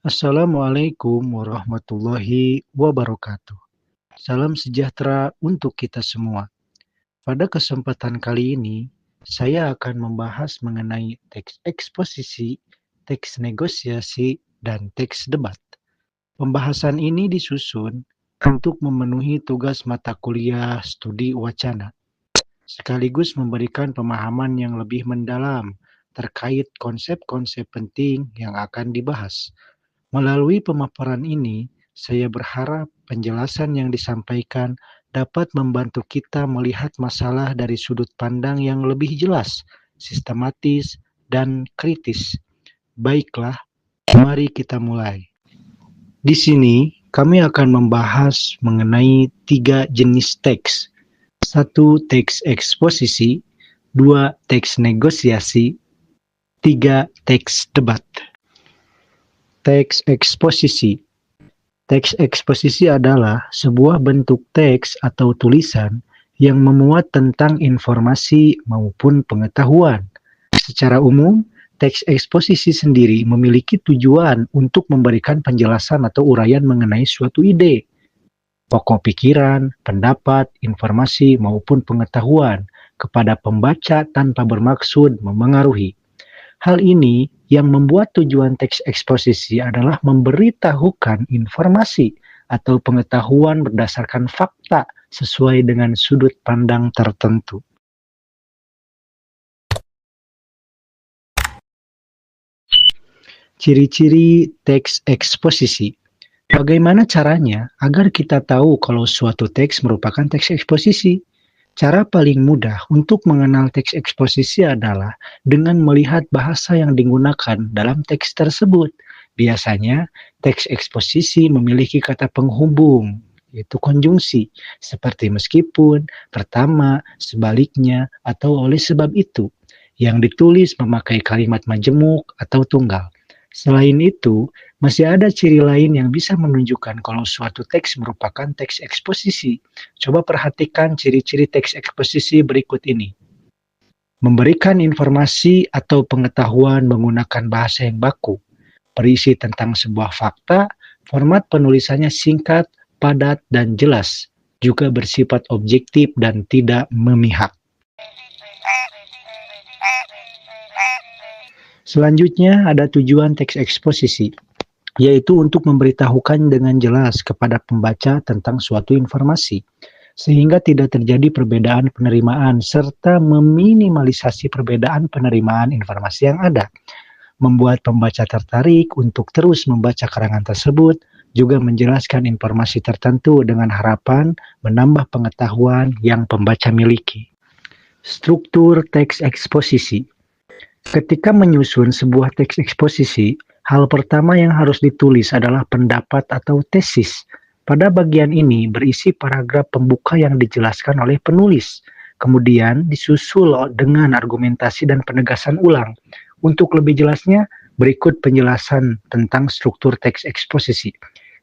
Assalamualaikum warahmatullahi wabarakatuh. Salam sejahtera untuk kita semua. Pada kesempatan kali ini, saya akan membahas mengenai teks eksposisi, teks negosiasi, dan teks debat. Pembahasan ini disusun untuk memenuhi tugas mata kuliah studi wacana, sekaligus memberikan pemahaman yang lebih mendalam terkait konsep-konsep penting yang akan dibahas. Melalui pemaparan ini, saya berharap penjelasan yang disampaikan dapat membantu kita melihat masalah dari sudut pandang yang lebih jelas, sistematis, dan kritis. Baiklah, mari kita mulai. Di sini, kami akan membahas mengenai 3 jenis teks. 1. Teks eksposisi, 2. Teks negosiasi, 3. Teks debat. Teks eksposisi. Teks eksposisi adalah sebuah bentuk teks atau tulisan yang memuat tentang informasi maupun pengetahuan. Secara umum, teks eksposisi sendiri memiliki tujuan untuk memberikan penjelasan atau uraian mengenai suatu ide, pokok pikiran, pendapat, informasi, maupun pengetahuan kepada pembaca tanpa bermaksud memengaruhi. Hal ini yang membuat tujuan teks eksposisi adalah memberitahukan informasi atau pengetahuan berdasarkan fakta sesuai dengan sudut pandang tertentu. Ciri-ciri teks eksposisi. Bagaimana caranya agar kita tahu kalau suatu teks merupakan teks eksposisi? Cara paling mudah untuk mengenal teks eksposisi adalah dengan melihat bahasa yang digunakan dalam teks tersebut. Biasanya, teks eksposisi memiliki kata penghubung, yaitu konjungsi, seperti meskipun, pertama, sebaliknya, atau oleh sebab itu, yang ditulis memakai kalimat majemuk atau tunggal. Selain itu, masih ada ciri lain yang bisa menunjukkan kalau suatu teks merupakan teks eksposisi. Coba perhatikan ciri-ciri teks eksposisi berikut ini. Memberikan informasi atau pengetahuan menggunakan bahasa yang baku, berisi tentang sebuah fakta, format penulisannya singkat, padat, dan jelas, juga bersifat objektif dan tidak memihak. Selanjutnya ada tujuan teks eksposisi, yaitu untuk memberitahukan dengan jelas kepada pembaca tentang suatu informasi, sehingga tidak terjadi perbedaan penerimaan serta meminimalisasi perbedaan penerimaan informasi yang ada. Membuat pembaca tertarik untuk terus membaca karangan tersebut, juga menjelaskan informasi tertentu dengan harapan menambah pengetahuan yang pembaca miliki. Struktur teks eksposisi. Ketika menyusun sebuah teks eksposisi, hal pertama yang harus ditulis adalah pendapat atau tesis. Pada bagian ini berisi paragraf pembuka yang dijelaskan oleh penulis, kemudian disusul dengan argumentasi dan penegasan ulang. Untuk lebih jelasnya, berikut penjelasan tentang struktur teks eksposisi.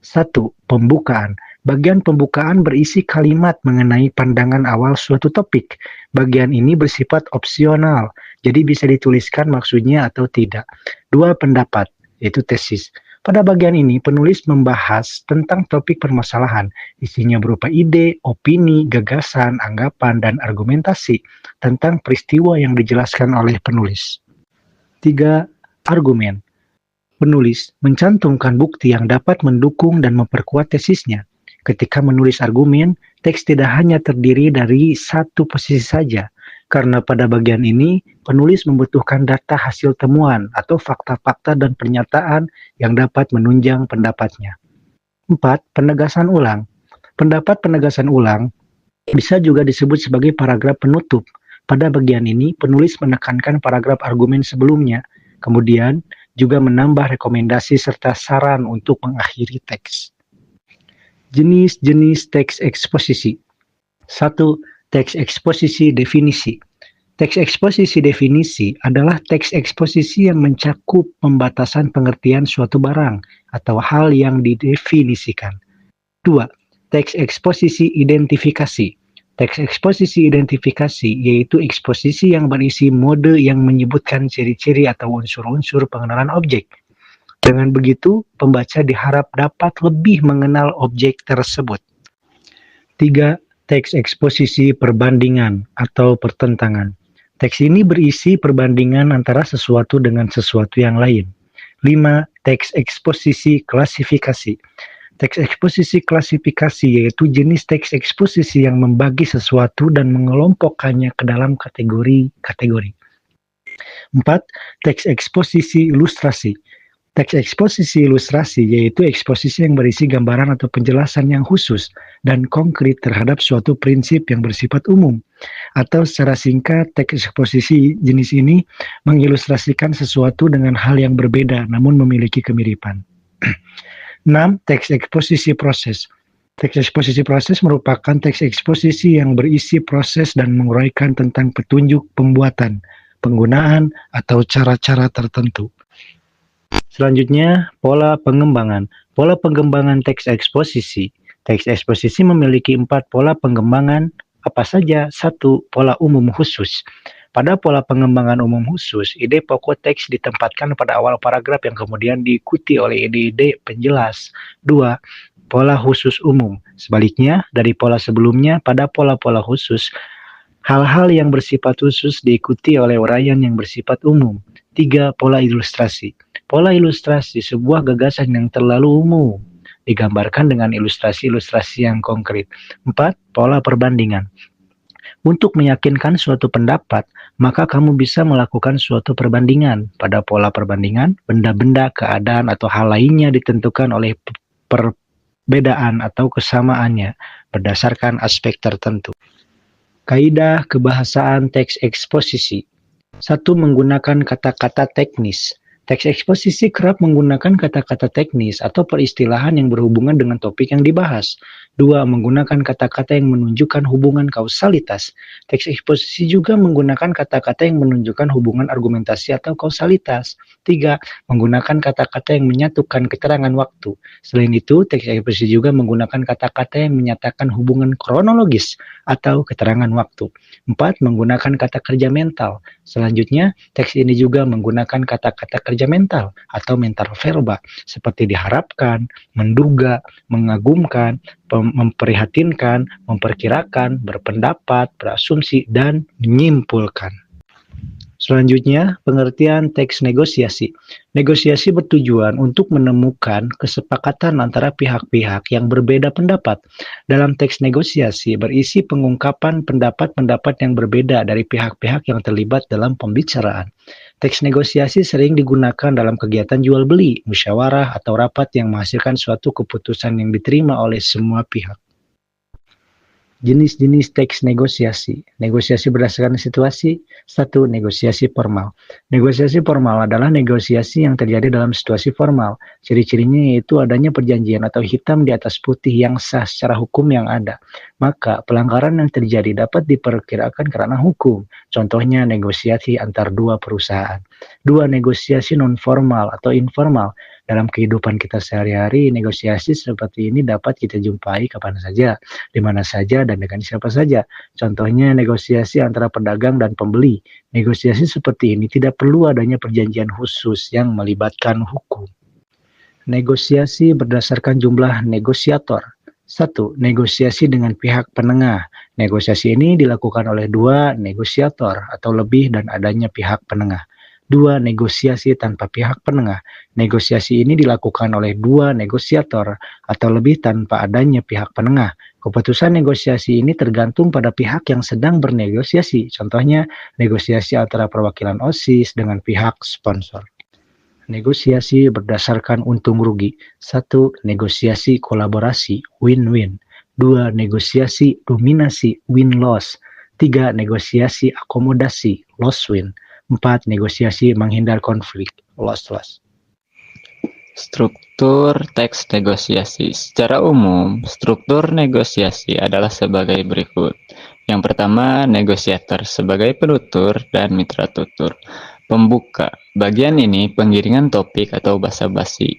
1. Pembukaan. Bagian pembukaan berisi kalimat mengenai pandangan awal suatu topik. Bagian ini bersifat opsional, jadi bisa dituliskan maksudnya atau tidak. 2. Pendapat, yaitu tesis. Pada bagian ini, penulis membahas tentang topik permasalahan. Isinya berupa ide, opini, gagasan, anggapan, dan argumentasi tentang peristiwa yang dijelaskan oleh penulis. 3. Argumen. Penulis mencantumkan bukti yang dapat mendukung dan memperkuat tesisnya. Ketika menulis argumen, teks tidak hanya terdiri dari satu posisi saja, karena pada bagian ini, penulis membutuhkan data hasil temuan atau fakta-fakta dan pernyataan yang dapat menunjang pendapatnya. 4. Penegasan ulang. Pendapat penegasan ulang bisa juga disebut sebagai paragraf penutup. Pada bagian ini, penulis menekankan paragraf argumen sebelumnya, kemudian juga menambah rekomendasi serta saran untuk mengakhiri teks. Jenis-jenis teks eksposisi. 1. Teks eksposisi definisi. Teks eksposisi definisi adalah teks eksposisi yang mencakup pembatasan pengertian suatu barang atau hal yang didefinisikan. 2. Teks eksposisi identifikasi. Teks eksposisi identifikasi yaitu eksposisi yang berisi mode yang menyebutkan ciri-ciri atau unsur-unsur pengenalan objek. Dengan begitu, pembaca diharap dapat lebih mengenal objek tersebut. 3. Teks eksposisi perbandingan atau pertentangan. Teks ini berisi perbandingan antara sesuatu dengan sesuatu yang lain. 5. Teks eksposisi klasifikasi. Teks eksposisi klasifikasi yaitu jenis teks eksposisi yang membagi sesuatu dan mengelompokkannya ke dalam kategori-kategori. 4. Teks eksposisi ilustrasi. Teks eksposisi ilustrasi yaitu eksposisi yang berisi gambaran atau penjelasan yang khusus dan konkret terhadap suatu prinsip yang bersifat umum. Atau secara singkat, teks eksposisi jenis ini mengilustrasikan sesuatu dengan hal yang berbeda namun memiliki kemiripan. 6. Teks eksposisi proses. Teks eksposisi proses merupakan teks eksposisi yang berisi proses dan menguraikan tentang petunjuk pembuatan, penggunaan, atau cara-cara tertentu. Selanjutnya, pola pengembangan. Pola pengembangan teks eksposisi. Teks eksposisi memiliki 4 pola pengembangan, apa saja? 1. Pola umum khusus. Pada pola pengembangan umum khusus, ide pokok teks ditempatkan pada awal paragraf yang kemudian diikuti oleh ide-ide penjelas. 2. Pola khusus umum. Sebaliknya, dari pola sebelumnya, pada pola-pola khusus, hal-hal yang bersifat khusus diikuti oleh uraian yang bersifat umum. 3. Pola ilustrasi. Pola ilustrasi sebuah gagasan yang terlalu umum, digambarkan dengan ilustrasi-ilustrasi yang konkret. 4. Pola perbandingan. Untuk meyakinkan suatu pendapat, maka kamu bisa melakukan suatu perbandingan. Pada pola perbandingan, benda-benda, keadaan, atau hal lainnya ditentukan oleh perbedaan atau kesamaannya berdasarkan aspek tertentu. Kaidah kebahasaan teks eksposisi. 1. Menggunakan kata-kata teknis. Teks eksposisi kerap menggunakan kata-kata teknis atau peristilahan yang berhubungan dengan topik yang dibahas. 2. Menggunakan kata-kata yang menunjukkan hubungan kausalitas. Teks eksposisi juga menggunakan kata-kata yang menunjukkan hubungan argumentasi atau kausalitas. 3. Menggunakan kata-kata yang menyatukan keterangan waktu. Selain itu, teks eksposisi juga menggunakan kata-kata yang menyatakan hubungan kronologis atau keterangan waktu. 4. Menggunakan kata kerja mental. Selanjutnya, teks ini juga menggunakan kata-kata kerja mental atau mental verba seperti diharapkan, menduga, mengagumkan, memprihatinkan, memperkirakan, berpendapat, berasumsi, dan menyimpulkan. Selanjutnya, pengertian teks negosiasi. Negosiasi bertujuan untuk menemukan kesepakatan antara pihak-pihak yang berbeda pendapat. Dalam teks negosiasi berisi pengungkapan pendapat-pendapat yang berbeda dari pihak-pihak yang terlibat dalam pembicaraan. Teks negosiasi sering digunakan dalam kegiatan jual beli, musyawarah, atau rapat yang menghasilkan suatu keputusan yang diterima oleh semua pihak. Jenis-jenis teks negosiasi. Negosiasi berdasarkan situasi. 1. Negosiasi formal. Negosiasi formal adalah negosiasi yang terjadi dalam situasi formal. Ciri-cirinya yaitu adanya perjanjian atau hitam di atas putih yang sah secara hukum yang ada. Maka pelanggaran yang terjadi dapat diperkirakan karena hukum. Contohnya negosiasi antar dua perusahaan. 2. Negosiasi non-formal atau informal. Dalam kehidupan kita sehari-hari, negosiasi seperti ini dapat kita jumpai kapan saja, di mana saja, dan dengan siapa saja. Contohnya negosiasi antara pedagang dan pembeli. Negosiasi seperti ini tidak perlu adanya perjanjian khusus yang melibatkan hukum. Negosiasi berdasarkan jumlah negosiator. 1. Negosiasi dengan pihak penengah. Negosiasi ini dilakukan oleh 2 negosiator atau lebih dan adanya pihak penengah. 2. Negosiasi tanpa pihak penengah. Negosiasi ini dilakukan oleh 2 negosiator atau lebih tanpa adanya pihak penengah. Keputusan negosiasi ini tergantung pada pihak yang sedang bernegosiasi. Contohnya, negosiasi antara perwakilan OSIS dengan pihak sponsor. Negosiasi berdasarkan untung rugi. 1. Negosiasi kolaborasi, win-win. 2. Negosiasi dominasi, win-loss. 3. Negosiasi akomodasi, loss-win. 4. Negosiasi menghindar konflik, loss-loss. Struktur teks negosiasi. Secara umum, struktur negosiasi adalah sebagai berikut. Yang pertama, negosiator sebagai penutur dan mitra tutur. Pembuka. Bagian ini pengiringan topik atau basa-basi.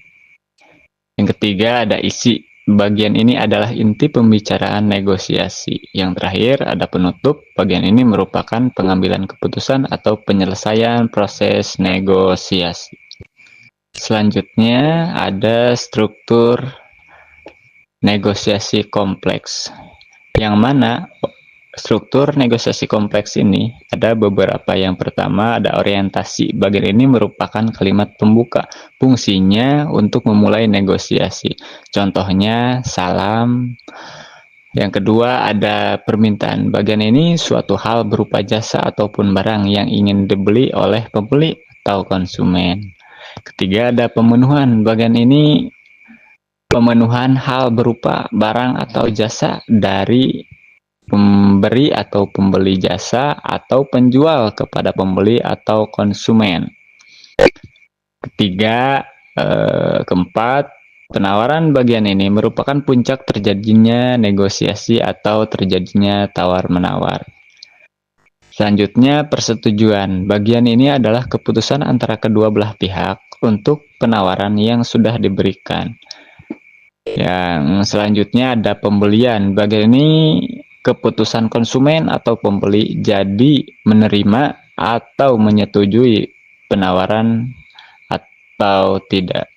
Yang ketiga, ada isi. Bagian ini adalah inti pembicaraan negosiasi. Yang terakhir ada penutup. Bagian ini merupakan pengambilan keputusan atau penyelesaian proses negosiasi. Selanjutnya ada struktur negosiasi kompleks, yang mana struktur negosiasi kompleks ini ada beberapa. Yang pertama ada orientasi. Bagian ini merupakan kalimat pembuka. Fungsinya untuk memulai negosiasi. Contohnya salam. Yang kedua ada permintaan. Bagian ini suatu hal berupa jasa ataupun barang yang ingin dibeli oleh pembeli atau konsumen. Ketiga ada pemenuhan. Bagian ini pemenuhan hal berupa barang atau jasa dari pemberi atau pembeli jasa atau penjual kepada pembeli atau konsumen. Keempat, penawaran. Bagian ini merupakan puncak terjadinya negosiasi atau terjadinya tawar-menawar. Selanjutnya, persetujuan. Bagian ini adalah keputusan antara kedua belah pihak untuk penawaran yang sudah diberikan. Yang selanjutnya ada pembelian. Bagian ini keputusan konsumen atau pembeli jadi menerima atau menyetujui penawaran atau tidak.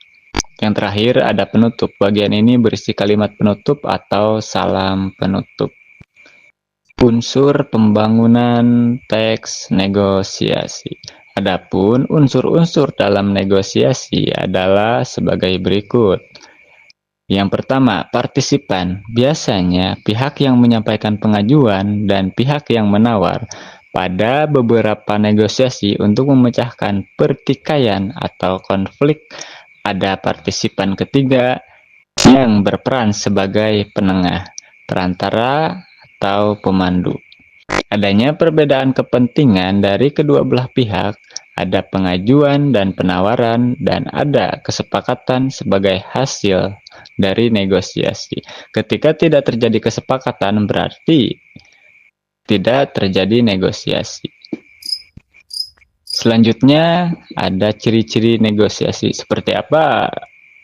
Yang terakhir ada penutup. Bagian ini berisi kalimat penutup atau salam penutup. Unsur pembangunan teks negosiasi. Adapun unsur-unsur dalam negosiasi adalah sebagai berikut. Yang pertama, partisipan. Biasanya pihak yang menyampaikan pengajuan dan pihak yang menawar pada beberapa negosiasi untuk memecahkan pertikaian atau konflik. Ada partisipan ketiga yang berperan sebagai penengah, perantara, atau pemandu. Adanya perbedaan kepentingan dari kedua belah pihak, ada pengajuan dan penawaran, dan ada kesepakatan sebagai hasil dari negosiasi. Ketika tidak terjadi kesepakatan, berarti tidak terjadi negosiasi. Selanjutnya ada ciri-ciri negosiasi. Seperti apa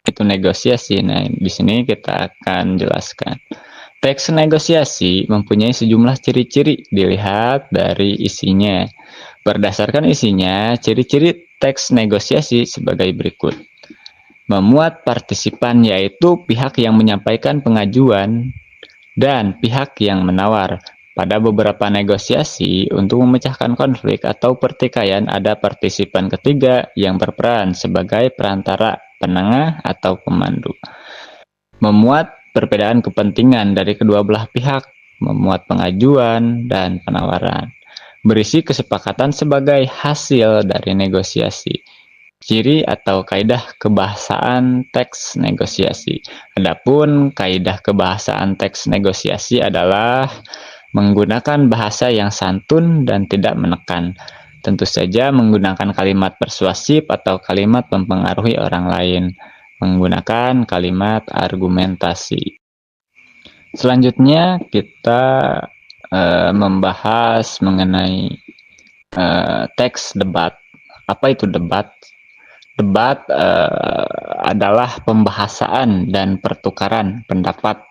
itu negosiasi? Nah, di sini kita akan jelaskan. Teks negosiasi mempunyai sejumlah ciri-ciri, dilihat dari isinya. Berdasarkan isinya, ciri-ciri teks negosiasi sebagai berikut. Memuat partisipan, yaitu pihak yang menyampaikan pengajuan dan pihak yang menawar. Pada beberapa negosiasi, untuk memecahkan konflik atau pertikaian, ada partisipan ketiga yang berperan sebagai perantara, penengah, atau pemandu. Memuat perbedaan kepentingan dari kedua belah pihak, memuat pengajuan dan penawaran. Berisi kesepakatan sebagai hasil dari negosiasi. Ciri atau kaidah kebahasaan teks negosiasi. Adapun kaidah kebahasaan teks negosiasi adalah menggunakan bahasa yang santun dan tidak menekan. Tentu saja menggunakan kalimat persuasif atau kalimat mempengaruhi orang lain. Menggunakan kalimat argumentasi. Selanjutnya kita membahas mengenai teks debat. Apa itu debat? Debat adalah pembahasan dan pertukaran pendapat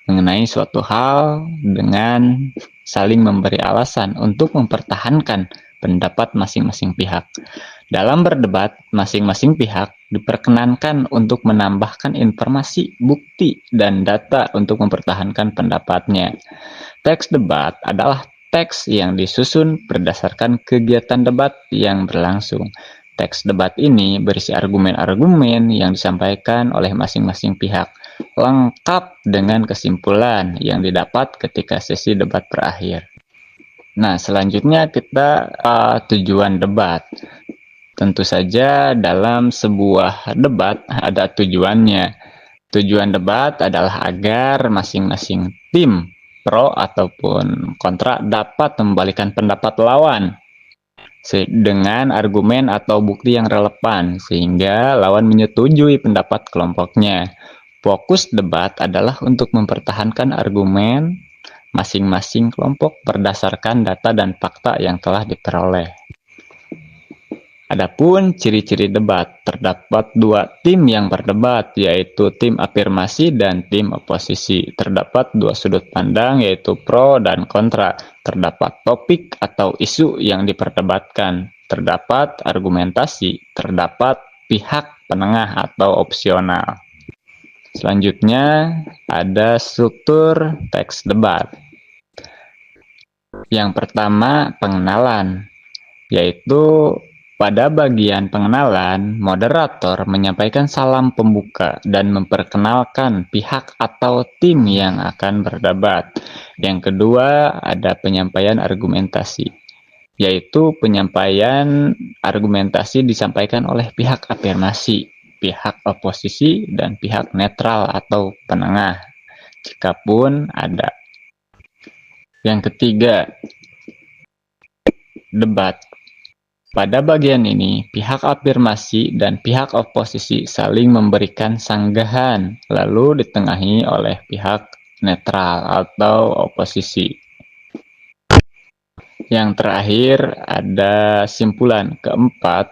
mengenai suatu hal dengan saling memberi alasan untuk mempertahankan pendapat masing-masing pihak. Dalam berdebat, masing-masing pihak diperkenankan untuk menambahkan informasi, bukti, dan data untuk mempertahankan pendapatnya. Teks debat adalah teks yang disusun berdasarkan kegiatan debat yang berlangsung. Teks debat ini berisi argumen-argumen yang disampaikan oleh masing-masing pihak, lengkap dengan kesimpulan yang didapat ketika sesi debat berakhir. Nah, selanjutnya kita tujuan debat. Tentu saja dalam sebuah debat ada tujuannya. Tujuan debat adalah agar masing-masing tim pro ataupun kontra dapat membalikan pendapat lawan dengan argumen atau bukti yang relevan sehingga lawan menyetujui pendapat kelompoknya. Fokus debat adalah untuk mempertahankan argumen masing-masing kelompok berdasarkan data dan fakta yang telah diperoleh. Adapun ciri-ciri debat, terdapat dua tim yang berdebat, yaitu tim afirmasi dan tim oposisi. Terdapat dua sudut pandang, yaitu pro dan kontra. Terdapat topik atau isu yang diperdebatkan. Terdapat argumentasi, terdapat pihak penengah atau opsional. Selanjutnya ada struktur teks debat. Yang pertama, pengenalan, yaitu pada bagian pengenalan, moderator menyampaikan salam pembuka dan memperkenalkan pihak atau tim yang akan berdebat. Yang kedua, ada penyampaian argumentasi, yaitu penyampaian argumentasi disampaikan oleh pihak afirmasi, pihak oposisi, dan pihak netral atau penengah, jikapun ada. Yang ketiga, debat. Pada bagian ini, pihak afirmasi dan pihak oposisi saling memberikan sanggahan, lalu ditengahi oleh pihak netral atau oposisi. Yang terakhir ada simpulan. Keempat,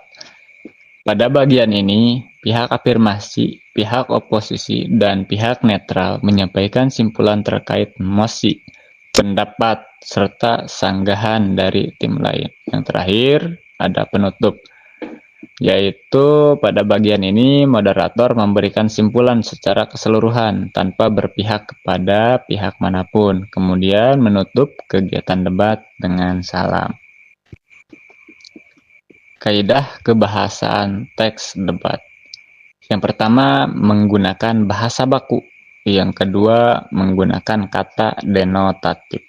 pada bagian ini, pihak afirmasi, pihak oposisi, dan pihak netral menyampaikan simpulan terkait mosi, pendapat, serta sanggahan dari tim lain. Yang terakhir, ada penutup, yaitu pada bagian ini moderator memberikan simpulan secara keseluruhan tanpa berpihak kepada pihak manapun, kemudian menutup kegiatan debat dengan salam. Kaidah kebahasaan teks debat. Yang pertama, menggunakan bahasa baku. Yang kedua, menggunakan kata denotatif.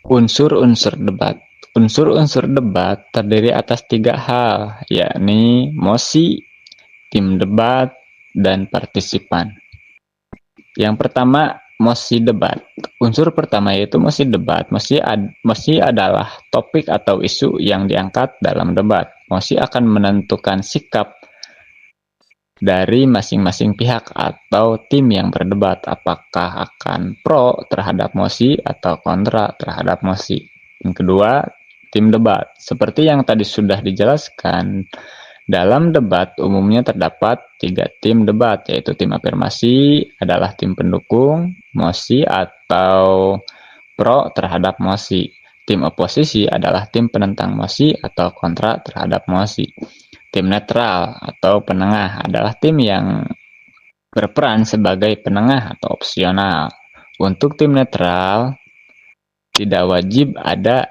Unsur-unsur debat. Unsur-unsur debat terdiri atas 3 hal, yakni mosi, tim debat, dan partisipan. Yang pertama, mosi debat. Unsur pertama yaitu mosi debat. Mosi adalah topik atau isu yang diangkat dalam debat. Mosi akan menentukan sikap dari masing-masing pihak atau tim yang berdebat, apakah akan pro terhadap mosi atau kontra terhadap mosi. Yang kedua, tim debat. Seperti yang tadi sudah dijelaskan, dalam debat umumnya terdapat 3 tim debat, yaitu tim afirmasi adalah tim pendukung mosi atau pro terhadap mosi. Tim oposisi adalah tim penentang mosi atau kontra terhadap mosi. Tim netral atau penengah adalah tim yang berperan sebagai penengah atau opsional. Untuk tim netral, tidak wajib ada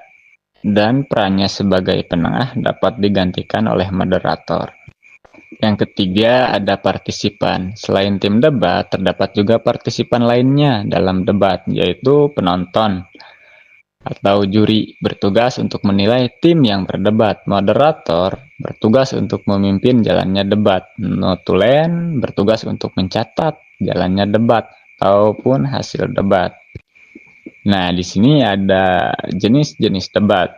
dan perannya sebagai penengah dapat digantikan oleh moderator. Yang ketiga, ada partisipan. Selain tim debat, terdapat juga partisipan lainnya dalam debat, yaitu penonton atau juri bertugas untuk menilai tim yang berdebat. Moderator bertugas untuk memimpin jalannya debat. Notulen bertugas untuk mencatat jalannya debat ataupun hasil debat. Nah, di sini ada jenis-jenis debat.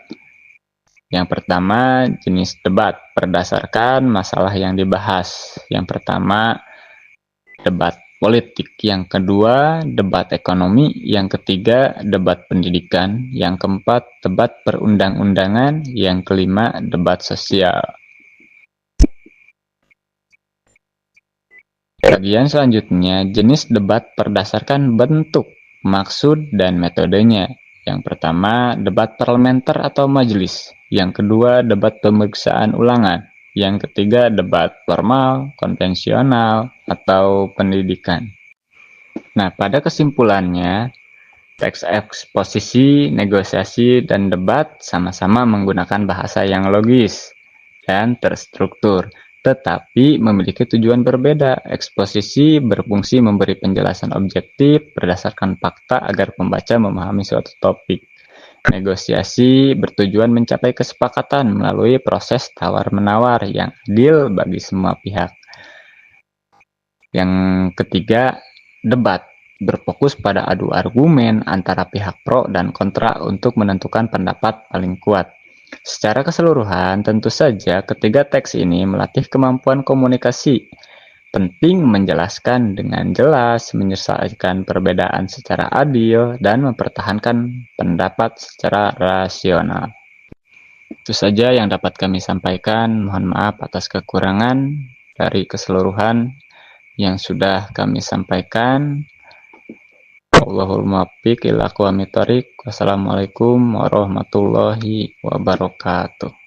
Yang pertama, jenis debat berdasarkan masalah yang dibahas. Yang pertama, debat politik. Yang kedua, debat ekonomi. Yang ketiga, debat pendidikan. Yang keempat, debat perundang-undangan. Yang kelima, debat sosial. Bagian selanjutnya, jenis debat berdasarkan bentuk, maksud, dan metodenya. Yang pertama, debat parlementer atau majelis. Yang kedua, debat pemeriksaan ulangan. Yang ketiga, debat formal, konvensional, atau pendidikan. Nah, pada kesimpulannya, teks eksposisi, negosiasi, dan debat sama-sama menggunakan bahasa yang logis dan terstruktur, tetapi memiliki tujuan berbeda. Eksposisi berfungsi memberi penjelasan objektif berdasarkan fakta agar pembaca memahami suatu topik. Negosiasi bertujuan mencapai kesepakatan melalui proses tawar-menawar yang adil bagi semua pihak. Yang ketiga, debat berfokus pada adu argumen antara pihak pro dan kontra untuk menentukan pendapat paling kuat. Secara keseluruhan, tentu saja ketiga teks ini melatih kemampuan komunikasi. Penting menjelaskan dengan jelas, menyelesaikan perbedaan secara adil, dan mempertahankan pendapat secara rasional. Itu saja yang dapat kami sampaikan. Mohon maaf atas kekurangan dari keseluruhan yang sudah kami sampaikan. Wallahul muwaffiq ila aqwamit thoriq. Wassalamualaikum warahmatullahi wabarakatuh.